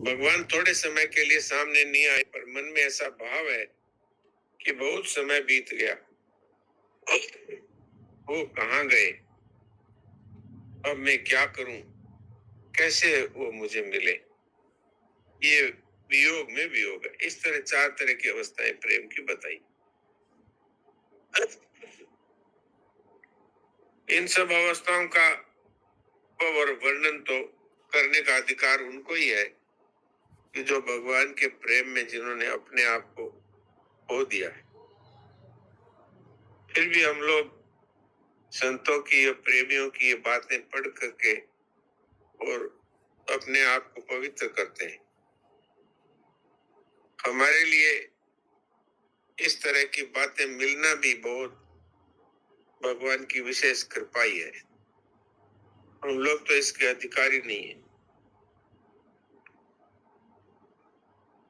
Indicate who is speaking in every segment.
Speaker 1: भगवान थोड़े समय के लिए सामने नहीं आए, पर मन में ऐसा भाव है कि बहुत समय बीत गया, वो कहाँ गए, अब मैं क्या करूं, कैसे वो मुझे मिले। ये वियोग में वियोग है। इस तरह 4 तरह की अवस्थाएं प्रेम की बताई। इन सब अवस्थाओं का और वर्णन तो करने का अधिकार उनको ही है कि जो भगवान के प्रेम में जिन्होंने अपने आप को खो दिया है। फिर भी हम लोग संतों की और प्रेमियों की ये बातें पढ़ करके और अपने आप को पवित्र करते हैं। हमारे लिए इस तरह की बातें मिलना भी बहुत भगवान की विशेष कृपा ही है। हम लोग तो इसके अधिकारी नहीं है।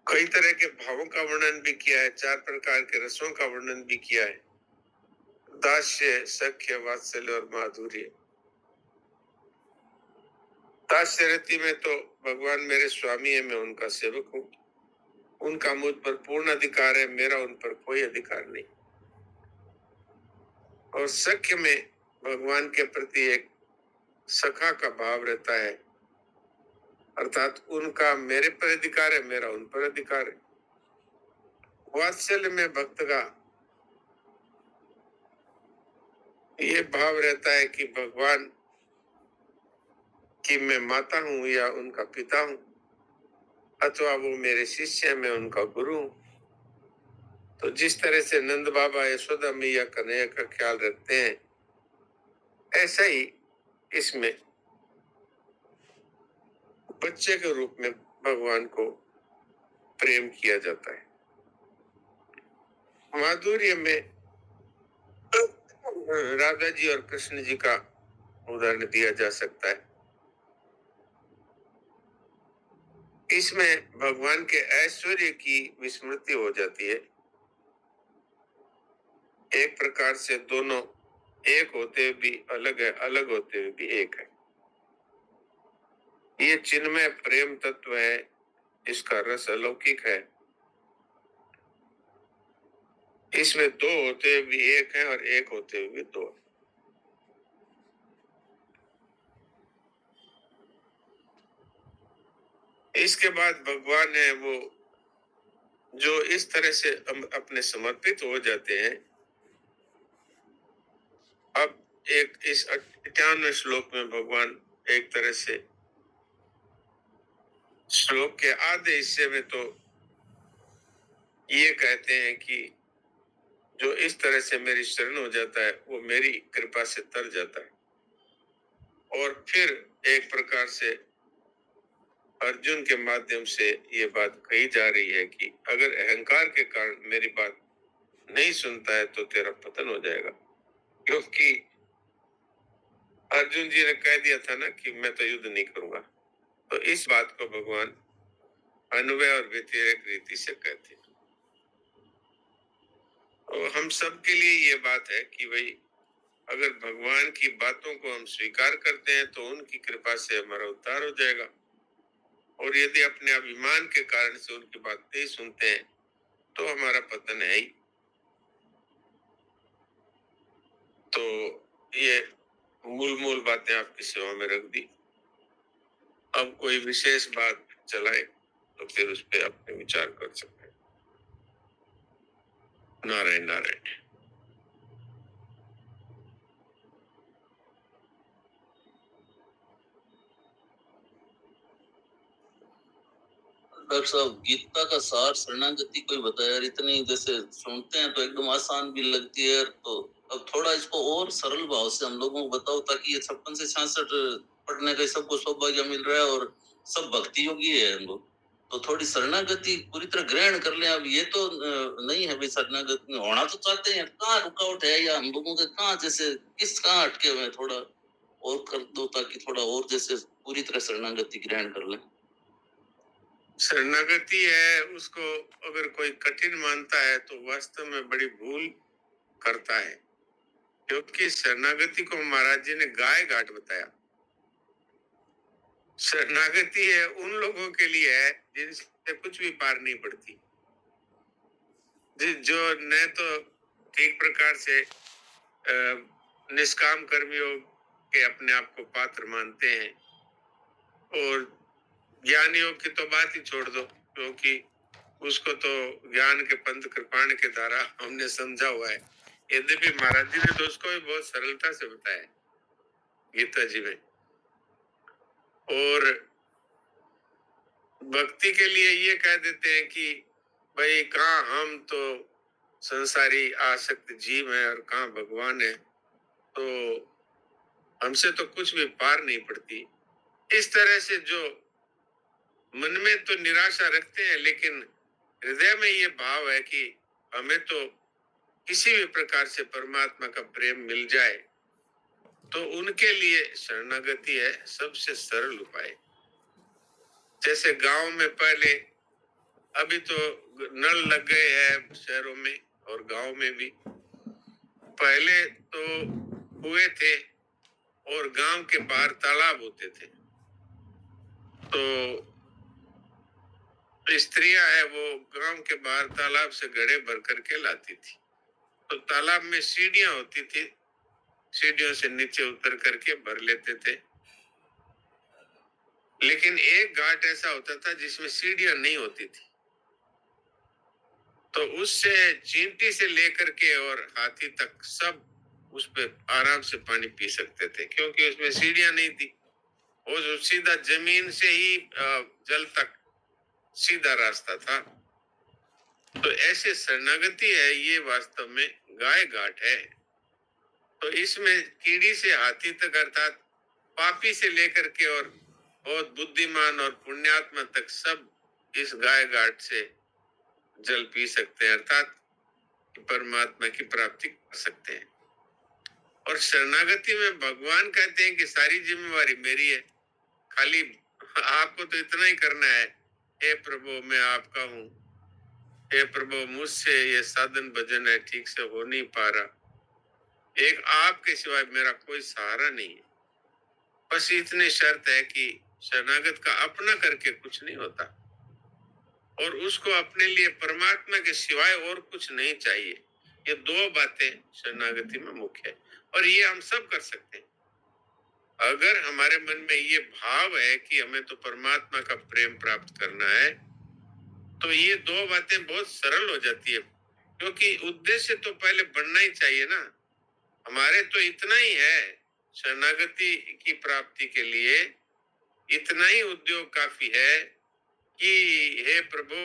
Speaker 1: कई तरह के भावों का वर्णन भी किया है, 4 प्रकार के रसों का वर्णन भी किया है, दास्य, सख्य, वात्सल्य और माधुर्य। दास्य रति में तो भगवान मेरे स्वामी है, मैं उनका सेवक हूँ, उनका मुझ पर पूर्ण अधिकार है, मेरा उन पर कोई अधिकार नहीं। और सख्य में भगवान के प्रति एक सखा का भाव रहता है, अर्थात उनका मेरे पर अधिकार है, मेरा उन पर अधिकार है। वात्सल्य में भक्त का ये भाव रहता है कि भगवान की मैं माता हूं या उनका पिता हूं, अथवा वो मेरे शिष्य हैं, मैं उनका गुरु हूं। तो जिस तरह से नंद बाबा यशोदा मैया कन्हैया का ख्याल रखते हैं, ऐसा ही इसमें बच्चे के रूप में भगवान को प्रेम किया जाता है। माधुर्य में राधा जी और कृष्ण जी का उदाहरण दिया जा सकता है। इसमें भगवान के ऐश्वर्य की विस्मृति हो जाती है। एक प्रकार से दोनों एक होते हुए भी अलग है, अलग होते हुए भी एक है। ये चिन्मय प्रेम तत्व है, इसका रस अलौकिक है। इसमें 2 होते हुए भी एक है और एक होते हुए भी 2 है। इसके बाद भगवान है वो जो इस तरह से अपने समर्पित हो जाते हैं। अब एक इस 58वें श्लोक में भगवान एक तरह से श्लोक के आधे हिस्से में तो ये कहते हैं कि जो इस तरह से मेरी शरण हो जाता है वो मेरी कृपा से तर जाता है। और फिर एक प्रकार से अर्जुन के माध्यम से ये बात कही जा रही है कि अगर अहंकार के कारण मेरी बात नहीं सुनता है तो तेरा पतन हो जाएगा। क्योंकि अर्जुन जी ने कह दिया था ना कि मैं तो युद्ध नहीं करूंगा। तो इस बात को भगवान अन्वय और व्यतिरेक रीति से कहते हैं। और हम सब के लिए ये बात है कि भाई अगर भगवान की बातों को हम स्वीकार करते हैं तो उनकी कृपा से हमारा उद्धार हो जाएगा। और यदि अपने अभिमान के कारण से उनकी बात नहीं सुनते हैं तो हमारा पतन है ही। तो ये मूल बातें आपकी सेवा में रख दी। अब कोई विशेष बात चलाए तो फिर उस पर अपने विचार कर सकते हैं। नारायण नारायण।
Speaker 2: डॉक्टर साहब, गीता का सार शरणागति कोई बताया, इतनी जैसे सुनते हैं तो एकदम आसान भी लगती है, तो अब थोड़ा इसको और सरल भाव से हम लोगों को बताओ, ताकि ये 56 से 66 पढ़ने का सबको सौभाग्य मिल रहा है और सब भक्ति योगी है हम लोग। तो थोड़ी शरणागति पूरी तरह ग्रहण कर लें। अब ये तो नहीं है भाई, शरणागति होना तो चाहते हैं, कहाँ रुकावट है या हम लोगों के कहाँ जैसे कहाँ अटके हुए हैं, थोड़ा और कर दो ताकि थोड़ा और जैसे पूरी तरह शरणागति ग्रहण कर लें।
Speaker 1: शरणागति है, उसको अगर कोई कठिन मानता है तो वास्तव में बड़ी भूल करता है। क्योंकि शरणागति को महाराज जी ने गाय घाट बताया। शरणागति है उन लोगों के लिए है जिनसे कुछ भी पार नहीं पड़ती, जो न तो ठीक प्रकार से निष्काम कर्मियों के अपने आप को पात्र मानते हैं, और ज्ञानियों की तो बात ही छोड़ दो, क्योंकि उसको तो ज्ञान के पंथ कृपाण के द्वारा हमने समझा हुआ है। यद्यपि महाराज जी ने तो उसको भी बहुत सरलता से बताया गीता जी में। और भक्ति के लिए ये कह देते हैं कि भाई कहाँ हम तो संसारी आसक्त जीव है और कहाँ भगवान है, तो हमसे तो कुछ भी पार नहीं पड़ती। इस तरह से जो मन में तो निराशा रखते हैं, लेकिन हृदय में ये भाव है कि हमें तो किसी भी प्रकार से परमात्मा का प्रेम मिल जाए, तो उनके लिए शरणागति है सबसे सरल उपाय। जैसे गांव में पहले, अभी तो नल लग गए हैं शहरों में और गांव में भी, पहले तो कुएं थे और गांव के बाहर तालाब होते थे। तो स्त्रियां है वो गांव के बाहर तालाब से घड़े भर करके लाती थी। तो तालाब में सीढ़ियां होती थी, सीढ़ियों से नीचे उतर करके भर लेते थे। लेकिन एक घाट ऐसा होता था जिसमें सीढ़ियां नहीं होती थी, तो उससे चींटी से लेकर के और हाथी तक सब उस पे आराम से पानी पी सकते थे, क्योंकि उसमें सीढ़ियां नहीं थी। वो जो सीधा जमीन से ही जल तक सीधा रास्ता था। तो ऐसे शरणागति है ये वास्तव में गाय घाट है। तो इसमें कीड़ी से हाथी तक, अर्थात पापी से लेकर के और बहुत बुद्धिमान और पुण्यात्मा तक सब इस गाय घाट से जल पी सकते हैं, अर्थात परमात्मा की प्राप्ति कर सकते हैं। और शरणागति में भगवान कहते हैं कि सारी जिम्मेवारी मेरी है, खाली आपको तो इतना ही करना है, हे प्रभु मैं आपका हूँ, हे प्रभु मुझसे ये साधन भजन है ठीक से हो नहीं पा रहा, एक आपके सिवाय मेरा कोई सहारा नहीं है। बस इतनी शर्त है कि शरणागत का अपना करके कुछ नहीं होता, और उसको अपने लिए परमात्मा के सिवाय और कुछ नहीं चाहिए। ये दो बातें शरणागति में मुख्य है, और ये हम सब कर सकते हैं। अगर हमारे मन में ये भाव है कि हमें तो परमात्मा का प्रेम प्राप्त करना है, तो ये दो बातें बहुत सरल हो जाती है, क्योंकि उद्देश्य तो पहले बनना ही चाहिए ना। हमारे तो इतना ही है, शरणागति की प्राप्ति के लिए इतना ही उद्योग काफी है कि हे प्रभु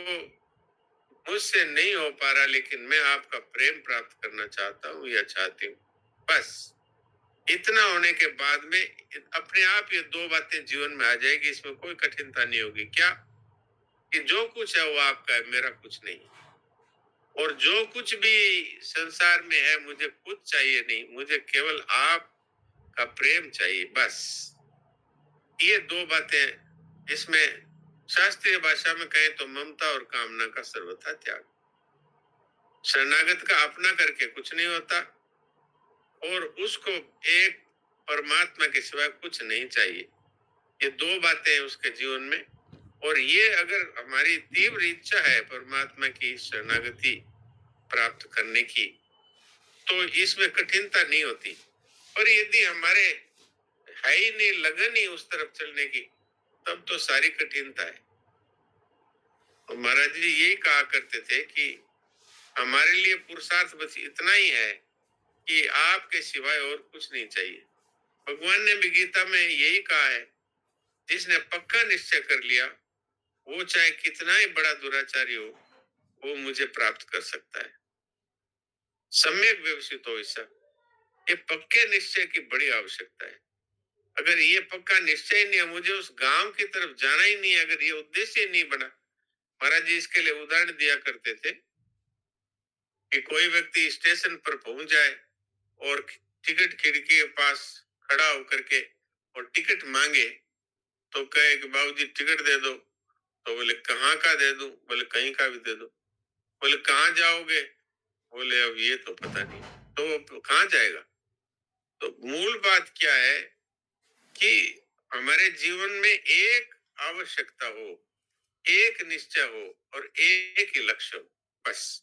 Speaker 1: मुझसे नहीं हो पा रहा, लेकिन मैं आपका प्रेम प्राप्त करना चाहता हूँ या चाहती हूँ। बस इतना होने के बाद में अपने आप ये दो बातें जीवन में आ जाएगी, इसमें कोई कठिनता नहीं होगी। क्या कि जो कुछ है वो आपका है, मेरा कुछ नहीं। और जो कुछ भी संसार में है मुझे कुछ चाहिए नहीं, मुझे केवल आपका प्रेम चाहिए, बस। ये दो बातें, इसमें शास्त्रीय भाषा में कहें तो ममता और कामना का सर्वथा त्याग। शरणागत का अपना करके कुछ नहीं होता, और उसको एक परमात्मा के सिवा कुछ नहीं चाहिए। ये दो बातें उसके जीवन में, और ये अगर हमारी तीव्र इच्छा है परमात्मा की शरणागति प्राप्त करने की, तो इसमें कठिनता नहीं होती। पर यदि हमारे है ही नहीं लगन ही उस तरफ चलने की, तब तो सारी कठिनता है। तो महाराज जी यही कहा करते थे कि हमारे लिए पुरुषार्थ बस इतना ही है कि आपके सिवाय और कुछ नहीं चाहिए। भगवान ने भी गीता में यही कहा है, जिसने पक्का निश्चय कर लिया वो चाहे कितना ही बड़ा दुराचारी हो, वो मुझे प्राप्त कर सकता है। सम्यक व्यवस्थित हो ऐसा, ये पक्के निश्चय की बड़ी आवश्यकता है। अगर ये पक्का निश्चय नहीं है, मुझे उस गांव की तरफ जाना ही नहीं है, अगर ये उद्देश्य नहीं बना। महाराज जी इसके लिए उदाहरण दिया करते थे कि कोई व्यक्ति स्टेशन पर पहुंच जाए और टिकट खिड़की के पास खड़ा होकर के और टिकट मांगे, तो कहे कि बाबूजी टिकट दे दो, तो बोले कहाँ का दे दूं? बोले कहीं का भी दे दो। बोले कहाँ जाओगे? बोले अब ये तो पता नहीं। तो कहाँ जाएगा? तो मूल बात क्या है कि हमारे जीवन में एक आवश्यकता हो, एक निश्चय हो और एक ही लक्ष्य हो, बस।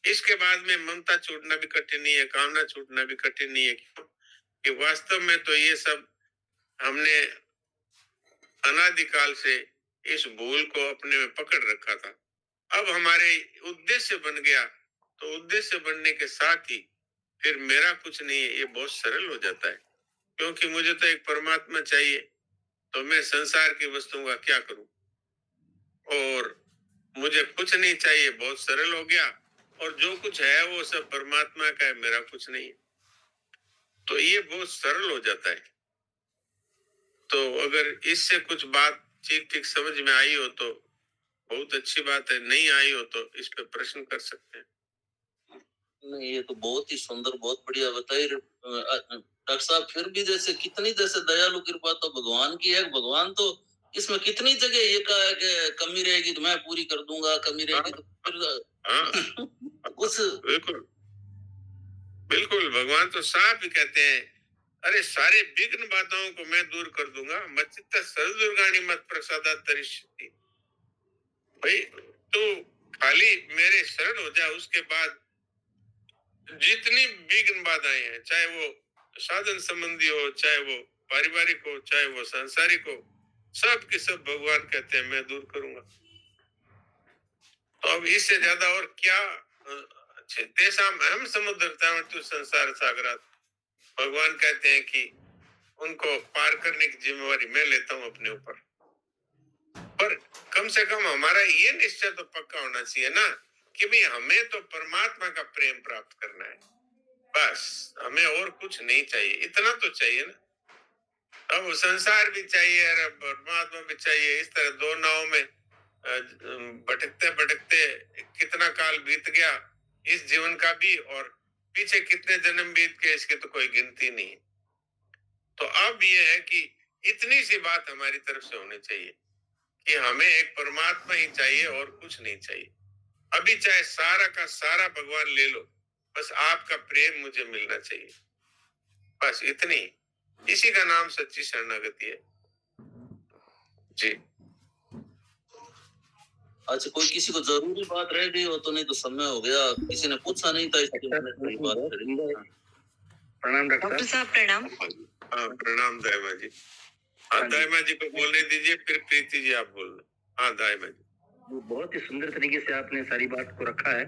Speaker 1: इसके बाद में ममता छूटना भी कठिन नहीं है, कामना छूटना भी कठिन नहीं है। क्यों? कि वास्तव में तो ये सब हमने अनादिकाल से इस भूल को अपने में पकड़ रखा था। अब हमारे उद्देश्य बन गया, तो उद्देश्य बनने के साथ ही फिर मेरा कुछ नहीं है, ये बहुत सरल हो जाता है। क्योंकि मुझे तो एक परमात्मा चाहिए, तो मैं संसार की वस्तुओं का क्या करूं? और मुझे कुछ नहीं चाहिए, बहुत सरल हो गया। और जो कुछ है वो सब परमात्मा का है, मेरा कुछ नहीं है। तो ये बहुत सरल हो जाता है। तो अगर इससे कुछ बात ठीक ठीक समझ में आई हो तो बहुत अच्छी बात है, नहीं आई हो तो इस पे प्रश्न कर सकते हैं।
Speaker 2: नहीं, ये तो बहुत ही सुंदर, बहुत बढ़िया बताई डॉक्टर साहब। फिर भी जैसे कितनी जैसे दयालु कृपा तो भगवान की है। भगवान तो इसमें कितनी जगह ये कहा है कि कमी रहेगी तो मैं पूरी कर दूंगा, कमी रहेगी तो फिर
Speaker 1: हाँ
Speaker 2: कुछ
Speaker 1: बिल्कुल बिल्कुल, भगवान तो साफ ही कहते हैं, अरे सारे विघ्न बाधाओं को मैं दूर कर दूंगा, मच्चित्त सर्वदुर्गाणि मत प्रसादा तरिष्यति। भाई तू खाली मेरे शरण हो जा, उसके बाद जितनी विघ्न बाधाएं हैं, चाहे वो साधन संबंधी हो, चाहे वो पारिवारिक हो, चाहे वो सांसारिक हो, सब के सब भगवान कहते हैं मैं दूर करूंगा। तो अब इससे ज्यादा और क्या? तेषाम अहम समुद्रता तू संसार सागरात। भगवान कहते हैं कि उनको पार करने की जिम्मेवारी मैं लेता हूं अपने ऊपर। पर कम से कम हमारा ये निश्चय तो पक्का होना चाहिए ना कि भाई हमें तो परमात्मा का प्रेम प्राप्त करना है, बस। हमें और कुछ नहीं चाहिए, इतना तो चाहिए ना। अब संसार भी चाहिए और परमात्मा भी चाहिए, इस तरह दो नाव में भटकते भटकते कितना काल बीत गया, इस जीवन का भी और पीछे कितने जन्म बीत गए, इसकी तो कोई गिनती नहीं है। तो अब ये है कि इतनी सी बात हमारी तरफ से होनी चाहिए कि हमें एक परमात्मा ही चाहिए और कुछ नहीं चाहिए। अभी चाहे सारा का सारा भगवान ले लो, बस आपका प्रेम मुझे मिलना चाहिए, बस इतनी। इसी का नाम सच्ची शरणागति है जी।
Speaker 2: अच्छा, कोई किसी को जरूरी बात रह गई हो तो? नहीं तो समय हो गया, किसी ने पूछा नहीं था इसलिए मैंने थोड़ी बात करी।
Speaker 3: प्रणाम
Speaker 4: डॉक्टर साहब, प्रणाम।
Speaker 1: हाँ प्रणाम दायमा जी। हाँ दायमा जी को बोलने दीजिए, फिर प्रीति जी आप बोल। हाँ दायमा जी,
Speaker 3: वो बहुत ही सुंदर तरीके से आपने सारी बात को रखा है।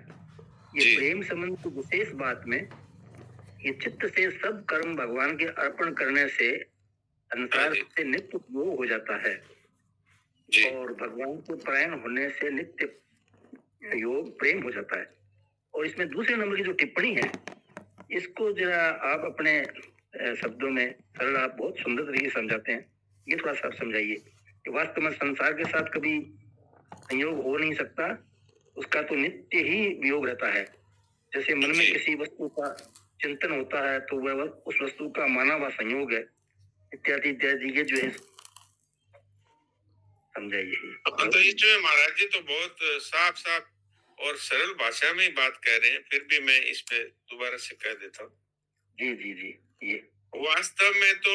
Speaker 3: ये
Speaker 1: जी।
Speaker 3: प्रेम संबंध की विशेष बात में ये चित्त से सब कर्म भगवान के अर्पण करने से संसार
Speaker 1: जी।
Speaker 3: से नित्य वो हो जाता है
Speaker 1: जी
Speaker 3: और भगवान के परायण होने से नित्य योग प्रेम हो जाता है। और इसमें दूसरे नंबर की जो टिप्पणी है, इसको जरा आप अपने शब्दों में सरल, आप बहुत सुंदर तरीके से समझाते हैं, ये थोड़ा सा समझाइए कि वास्तव में संसार के साथ कभी संयोग हो नहीं सकता, उसका तो नित्य ही वियोग रहता है। जैसे मन में
Speaker 1: जी।
Speaker 3: किसी वस्तु का चिंतन होता है तो वह उस वस्तु का माना हुआ संयोग है, इत्यादि इत्यादि। ये जो है समझाइए।
Speaker 1: तो इसमें महाराज जी तो बहुत साफ साफ और सरल भाषा में ही बात कह रहे हैं, फिर भी मैं इस पे दोबारा से कह देता हूँ।
Speaker 3: जी जी जी। ये
Speaker 1: वास्तव में तो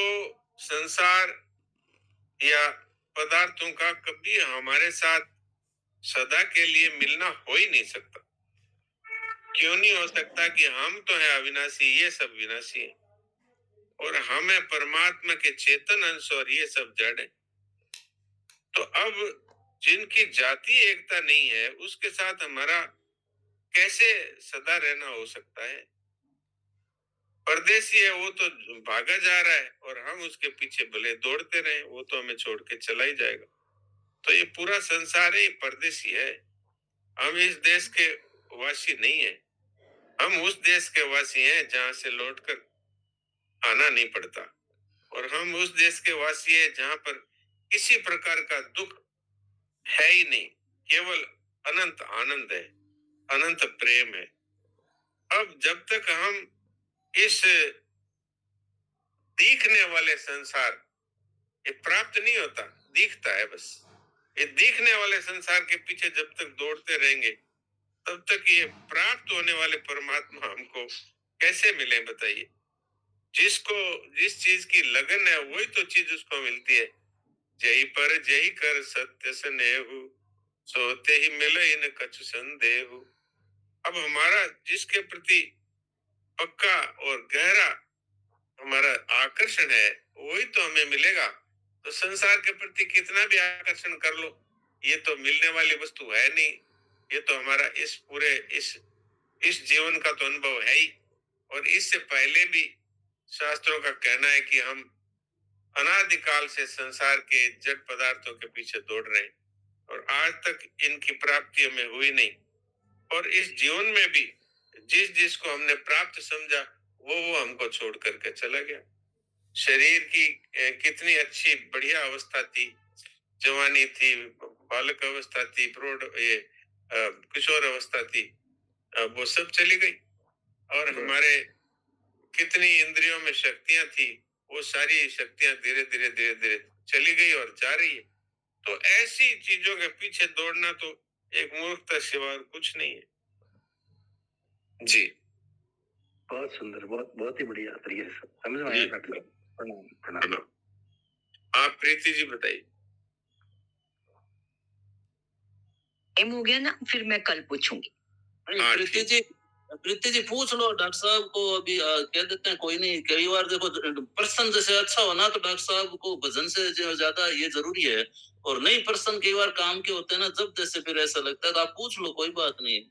Speaker 1: संसार या पदार्थों का कभी हमारे साथ सदा के लिए मिलना हो ही नहीं सकता। क्यों नहीं हो सकता? कि हम तो है अविनाशी, ये सब विनाशी है, और हम है परमात्मा के चेतन अंश और ये सब जड़ है। तो अब जिनकी जाति एकता नहीं है, उसके साथ हमारा कैसे सदा रहना हो सकता है? परदेसी है, वो तो भागा जा रहा है और हम उसके पीछे भले दौड़ते रहे, वो तो हमें छोड़ के चला ही जाएगा। तो ये पूरा संसार है, परदेसी है। हम इस देश के वासी नहीं है, हम उस देश के वासी हैं जहां से लौटकर आना नहीं पड़ता, और हम उस देश के वासी हैं जहां पर किसी प्रकार का दुख है ही नहीं, केवल अनंत आनंद है, अनंत प्रेम है। अब जब तक हम इस दिखने वाले संसार, ये प्राप्त नहीं होता, दिखता है बस, ये दिखने वाले संसार के पीछे जब तक दौड़ते रहेंगे, तब तक ये प्राप्त होने वाले परमात्मा हमको कैसे मिले बताइए? जिसको जिस चीज की लगन है वही तो चीज उसको मिलती है। जय पर जय कर सत्य स्नेहु, सोते ही मिले इन कछु संदेहु। अब हमारा जिसके प्रति पक्का और गहरा हमारा आकर्षण है वही तो हमें मिलेगा। तो संसार के प्रति कितना भी आकर्षण कर लो, ये तो मिलने वाली वस्तु है नहीं। ये तो हमारा इस पूरे इस जीवन का तो अनुभव है ही। और इससे पहले भी शास्त्रों का कहना है कि हम अनादिकाल से संसार के जड़ पदार्थों के पीछे दौड़ रहे हैं और आज तक इनकी प्राप्ति हमें हुई नहीं। और इस जीवन में भी जिसको हमने प्राप्त समझा वो हमको छोड़ करके चला गया। शरीर की कितनी अच्छी बढ़िया अवस्था थी, जवानी थी, बालक अवस्था थी, प्रौढ़ किशोर अवस्था थी, वो सब चली गई। और हमारे कितनी इंद्रियों में शक्तियां थी, वो सारी शक्तियां धीरे धीरे धीरे धीरे चली गई और जा रही है। तो ऐसी चीजों के पीछे दौड़ना तो एक मूर्खता सिवा और कुछ नहीं है। जी
Speaker 3: बहुत सुंदर, बहुत ही बढ़िया तरीके से समझ में आया डॉक्टर साहब। प्रणाम प्रणाम।
Speaker 1: आप प्रीति जी बताइए।
Speaker 4: टाइम हो गया ना, फिर मैं कल पूछूंगी।
Speaker 1: हाँ,
Speaker 2: प्रीति जी पूछ लो डॉक्टर साहब को, अभी कह देते हैं कोई नहीं। कई बार देखो पर्सन जैसे अच्छा हो ना तो डॉक्टर साहब को भजन से जो ज्यादा ये जरूरी है, और नहीं पर्सन कई बार काम के होते हैं ना, जब जैसे फिर ऐसा लगता है तो आप पूछ लो, कोई बात नहीं।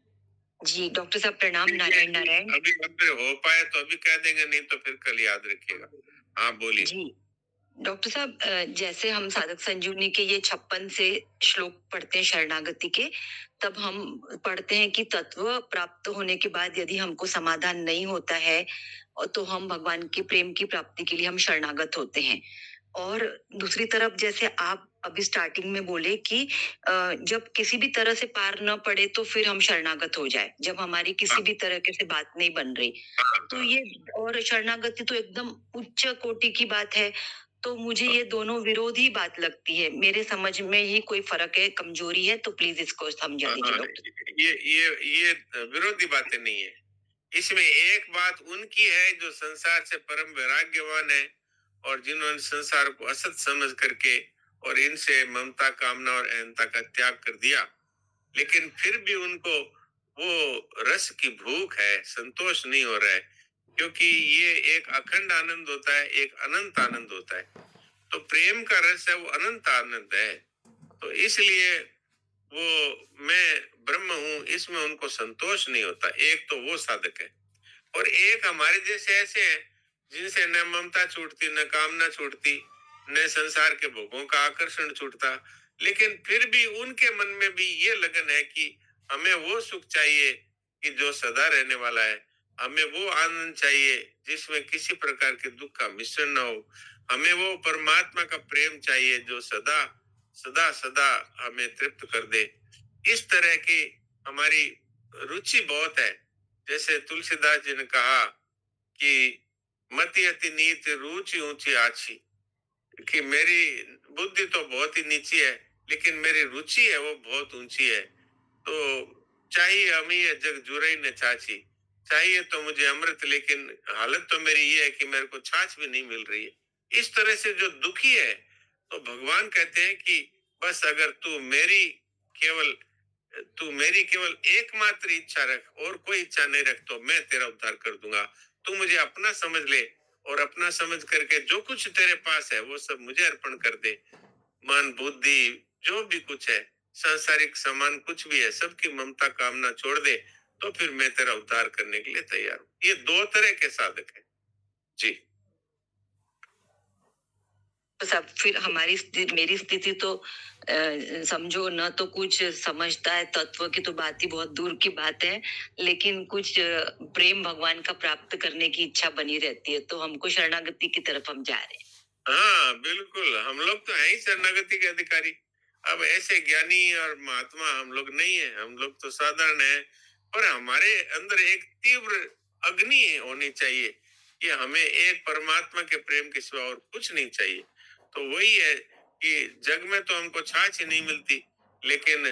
Speaker 4: जी डॉक्टर साहब प्रणाम। नारायण नारायण।
Speaker 1: अभी हो पाए तो अभी कह देंगे, नहीं तो फिर कल याद रखिएगा। हाँ बोलिए।
Speaker 4: जी डॉक्टर साहब, जैसे हम साधक संजीवनी के ये 56 से श्लोक पढ़ते हैं शरणागति के, तब हम पढ़ते हैं कि तत्व प्राप्त होने के बाद यदि हमको समाधान नहीं होता है तो हम भगवान के प्रेम की प्राप्ति के लिए हम शरणागत होते हैं। और दूसरी तरफ जैसे आप अभी स्टार्टिंग में बोले कि जब किसी भी तरह से पार न पड़े तो फिर हम शरणागत हो जाए, जब हमारी किसी भी तरह के से बात नहीं बन रही। तो ये और शरणागति तो एकदम उच्च कोटि की बात है। तो मुझे ये दोनों विरोधी बात लगती है। मेरे समझ में ही कोई फर्क है, कमजोरी है, तो प्लीज इसको समझा दीजिए डॉक्टर।
Speaker 1: ये विरोधी बातें नहीं है। इसमें एक बात उनकी है जो संसार से परम वैराग्यवान है और जिन्होंने संसार को असत समझ करके और इनसे ममता, कामना और अहंता का त्याग कर दिया, लेकिन फिर भी उनको वो रस की भूख है, संतोष नहीं हो रहा है, क्योंकि ये एक अखंड आनंद होता है, एक अनंत आनंद होता है। तो प्रेम का रस है, वो अनंत आनंद है। तो इसलिए वो मैं ब्रह्म हूं, इसमें उनको संतोष नहीं होता। एक तो वो साधक है और एक हमारे जैसे ऐसे हैं जिनसे न ममता छूटती, न कामना छूटती, न संसार के भोगों का आकर्षण छूटता, लेकिन फिर भी उनके मन में भी ये लगन है कि हमें वो सुख चाहिए कि जो सदा रहने वाला है, हमें वो आनंद चाहिए जिसमें किसी प्रकार के दुख का मिश्रण न हो, हमें वो परमात्मा का प्रेम चाहिए जो सदा सदा सदा हमें तृप्त कर दे। इस तरह की हमारी रुचि बहुत है। जैसे तुलसीदास जी ने कहा कि मति अति नीच रुचि ऊंची आछी, कि मेरी बुद्धि तो बहुत ही नीची है लेकिन मेरी रुचि है वो बहुत ऊंची है। तो चाहिए अमी जग जुरई न चाची, चाहिए तो मुझे अमृत, लेकिन हालत तो मेरी ये है कि मेरे को छाछ भी नहीं मिल रही है। इस तरह से जो दुखी है, तो भगवान कहते हैं कि बस अगर तू मेरी केवल एकमात्र इच्छा रख और कोई इच्छा नहीं रख तो मैं तेरा उद्धार कर दूंगा। तू मुझे अपना समझ ले और अपना समझ करके जो कुछ तेरे पास है वो सब मुझे अर्पण कर दे। मन, बुद्धि, जो भी कुछ है, सांसारिक सामान कुछ भी है, सबकी ममता कामना छोड़ दे, तो फिर मैं तेरा उद्धार करने के लिए तैयार हूँ। ये दो तरह के साधक है। जी
Speaker 4: तो सब फिर मेरी स्थिति तो समझो न तो कुछ समझता है, तत्व की तो बात ही बहुत दूर की बात है, लेकिन कुछ प्रेम भगवान का प्राप्त करने की इच्छा बनी रहती है। तो हमको शरणागति की तरफ हम जा रहे हैं।
Speaker 1: हाँ बिल्कुल, हम लोग तो हैं ही शरणागति के अधिकारी। अब ऐसे ज्ञानी और महात्मा हम लोग नहीं है, हम लोग तो साधारण है, पर हमारे अंदर एक तीव्र अग्नि होनी चाहिए कि हमें एक परमात्मा के प्रेम के सिवा और कुछ नहीं चाहिए। तो वही है कि जग में तो हमको छाछ ही नहीं मिलती, लेकिन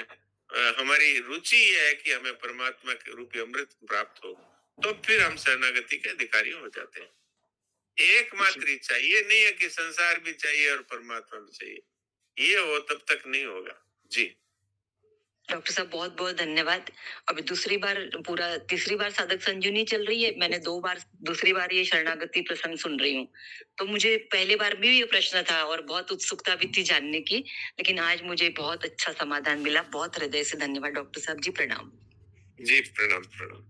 Speaker 1: हमारी रुचि ये है कि हमें परमात्मा के रूपी अमृत प्राप्त हो, तो फिर हम शरणागति के अधिकारी हो जाते हैं। एकमात्र इच्छा ये नहीं है कि संसार भी चाहिए और परमात्मा भी चाहिए। ये हो तब तक नहीं होगा। जी।
Speaker 4: डॉक्टर साहब बहुत बहुत धन्यवाद। अभी दूसरी बार पूरा तीसरी बार साधक संजीवनी चल रही है। मैंने दूसरी बार ये शरणागति प्रसंग सुन रही हूँ। तो मुझे पहले बार भी ये प्रश्न था और बहुत उत्सुकता भी थी जानने की, लेकिन आज मुझे बहुत अच्छा समाधान मिला। बहुत हृदय से धन्यवाद डॉक्टर साहब जी, प्रणाम।
Speaker 1: जी प्रणाम प्रणाम।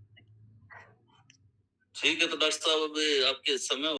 Speaker 2: ठीक है, तो डॉक्टर साहब अब आपके समय